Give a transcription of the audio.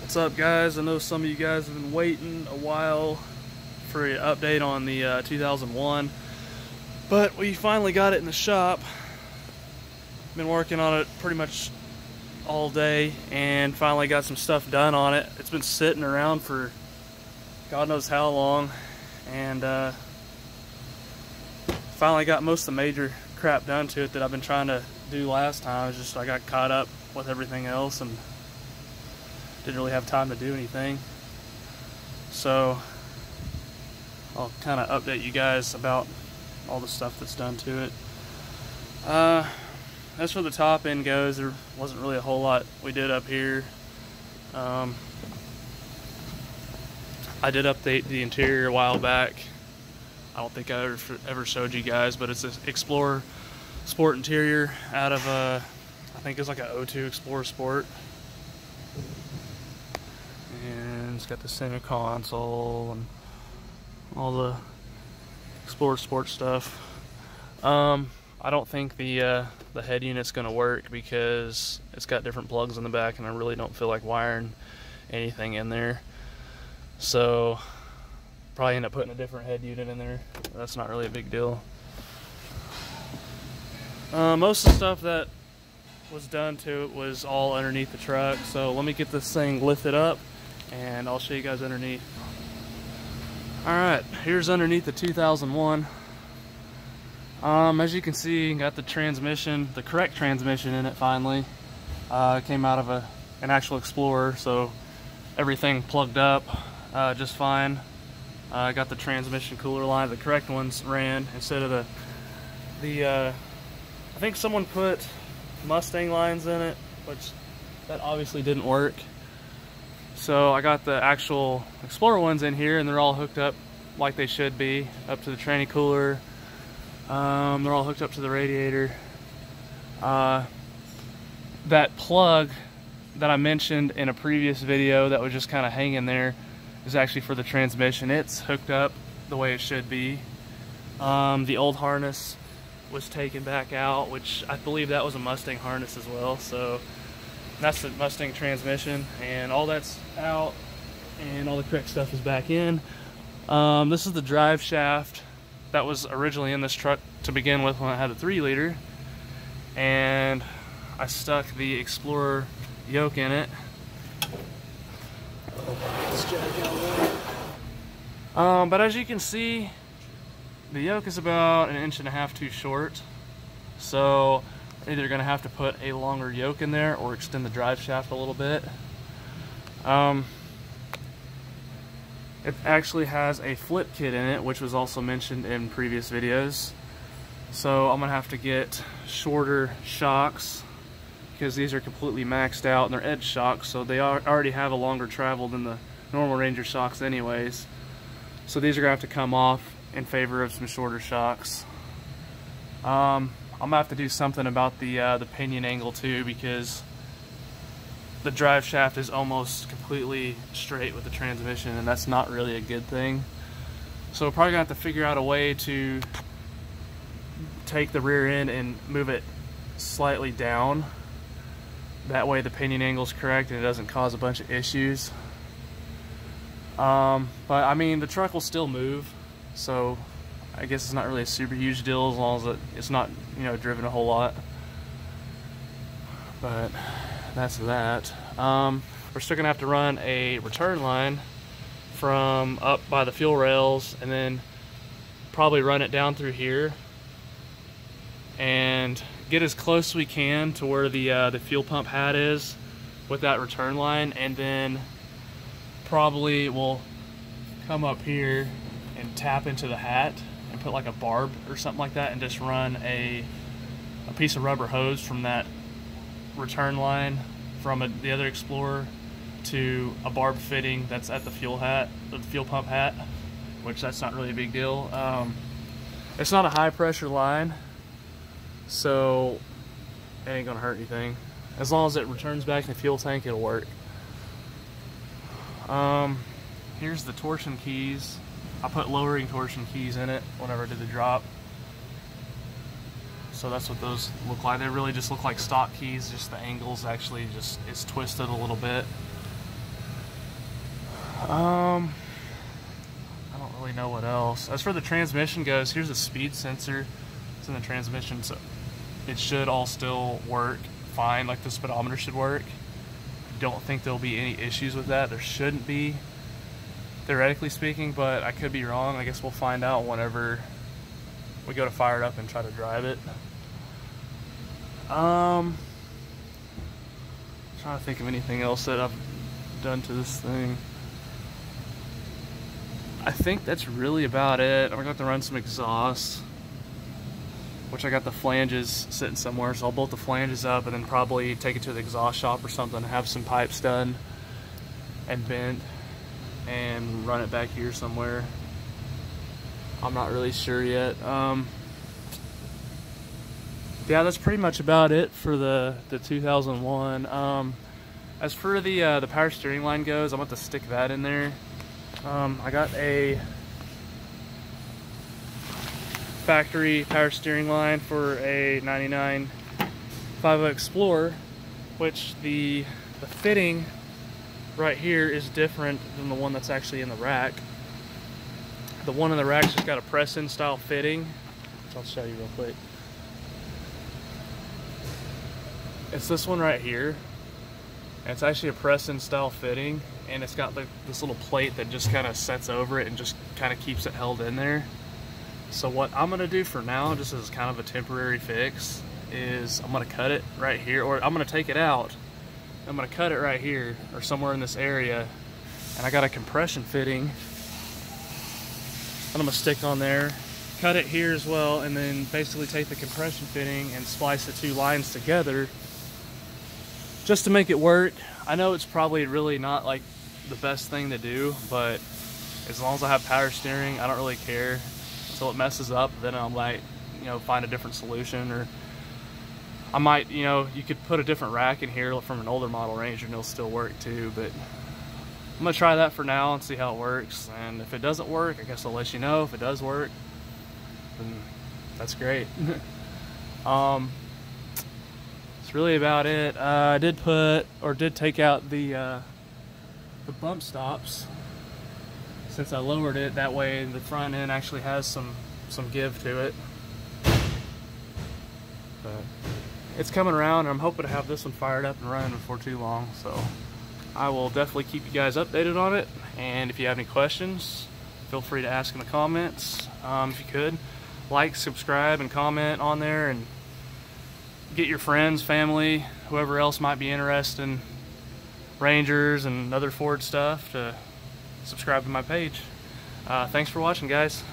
What's up, guys? I know some of you guys have been waiting a while for an update on the 2001, but we finally got it in the shop. Been working on it pretty much all day and finally got some stuff done on it. It's been sitting around for God knows how long, and finally got most of the major crap done to it that I've been trying to do last time. It's just I got caught up with everything else and didn't really have time to do anything. So I'll kind of update you guys about all the stuff that's done to it. As for the top end goes, there wasn't really a whole lot we did up here. I did update the interior a while back. I don't think I ever showed you guys, but it's an Explorer Sport interior out of I think it's like an 02 Explorer Sport. And it's got the center console and all the Explorer Sport stuff. I don't think the head unit's going to work because it's got different plugs in the back, and I really don't feel like wiring anything in there. So probably end up putting a different head unit in there. That's not really a big deal. Most of the stuff that was done to it was all underneath the truck. So let me get this thing lifted up and I'll show you guys underneath. Alright, here's underneath the 2001. As you can see, got the transmission, the correct transmission in it finally. It came out of an actual Explorer, so everything plugged up just fine. I got the transmission cooler line, the correct ones ran instead of the I think someone put Mustang lines in it, which that obviously didn't work. So I got the actual Explorer ones in here, and they're all hooked up like they should be, up to the tranny cooler. They're all hooked up to the radiator. That plug that I mentioned in a previous video that was just kind of hanging there is actually for the transmission. It's hooked up the way it should be. The old harness was taken back out, which I believe that was a Mustang harness as well. So that's the Mustang transmission, and all that's out, and all the correct stuff is back in. This is the drive shaft that was originally in this truck to begin with when I had a 3-liter, and I stuck the Explorer yoke in it. But as you can see, the yoke is about 1.5 inches too short, so I'm either going to have to put a longer yoke in there or extend the drive shaft a little bit. It actually has a flip kit in it, which was also mentioned in previous videos. So I'm going to have to get shorter shocks because these are completely maxed out, and they're edge shocks, so they already have a longer travel than the normal Ranger shocks anyways. So these are going to have to come off in favor of some shorter shocks. I'm going to have to do something about the pinion angle too, because the drive shaft is almost completely straight with the transmission, and that's not really a good thing. So we're probably going to have to figure out a way to take the rear end and move it slightly down. That way the pinion angle is correct and it doesn't cause a bunch of issues. But I mean, the truck will still move, so I guess it's not really a super huge deal as long as it's not, you know, driven a whole lot. But that's that. We're still gonna have to run a return line from up by the fuel rails, and then probably run it down through here and get as close as we can to where the fuel pump hat is with that return line, and then probably we'll come up here and tap into the hat and put like a barb or something like that, and just run a piece of rubber hose from that return line from the other Explorer to a barb fitting that's at the fuel pump hat, which that's not really a big deal. It's not a high pressure line, so it ain't gonna hurt anything. As long as it returns back in the fuel tank, it'll work. Here's the torsion keys. I put lowering torsion keys in it whenever I did the drop. So that's what those look like. They really just look like stock keys, just the angles actually just is twisted a little bit. know what else. As for the transmission goes, here's a speed sensor. It's in the transmission, so it should all still work fine, like the speedometer should work. I don't think there'll be any issues with that. There shouldn't be, theoretically speaking, but I could be wrong. I guess we'll find out whenever we go to fire it up and try to drive it. Trying to think of anything else that I've done to this thing. I think that's really about it. I'm gonna have to run some exhaust, which I got the flanges sitting somewhere, so I'll bolt the flanges up and then probably take it to the exhaust shop or something, have some pipes done and bent, and run it back here somewhere. I'm not really sure yet. Yeah, that's pretty much about it for the 2001. As for the power steering line goes, I'm going to stick that in there. I got a factory power steering line for a 99 5.0 Explorer, which the fitting right here is different than the one that's actually in the rack. The one in the rack's just got a press-in style fitting, which I'll show you real quick. It's this one right here. And it's actually a press-in style fitting, and it's got this little plate that just kind of sets over it and just kind of keeps it held in there. So what I'm going to do for now, just as kind of a temporary fix, is I'm going to cut it right here, or I'm going to take it out. I'm going to cut it right here, or somewhere in this area, and I got a compression fitting that I'm going to stick on there, cut it here as well, and then basically take the compression fitting and splice the two lines together just to make it work. I know it's probably really not like the best thing to do, but as long as I have power steering, I don't really care. Until it messes up, then I might, find a different solution, or I might, you could put a different rack in here from an older model Ranger and it'll still work too, but I'm gonna try that for now and see how it works. And if it doesn't work, I guess I'll let you know. If it does work, then that's great. That's really about it. I did take out the bump stops since I lowered it. That way the front end actually has some give to it. But it's coming around, and I'm hoping to have this one fired up and running before too long. So I will definitely keep you guys updated on it. And if you have any questions, feel free to ask in the comments. If you could, like, subscribe, and comment on there, and get your friends, family, whoever else might be interested in Rangers and other Ford stuff to subscribe to my page. Thanks for watching, guys.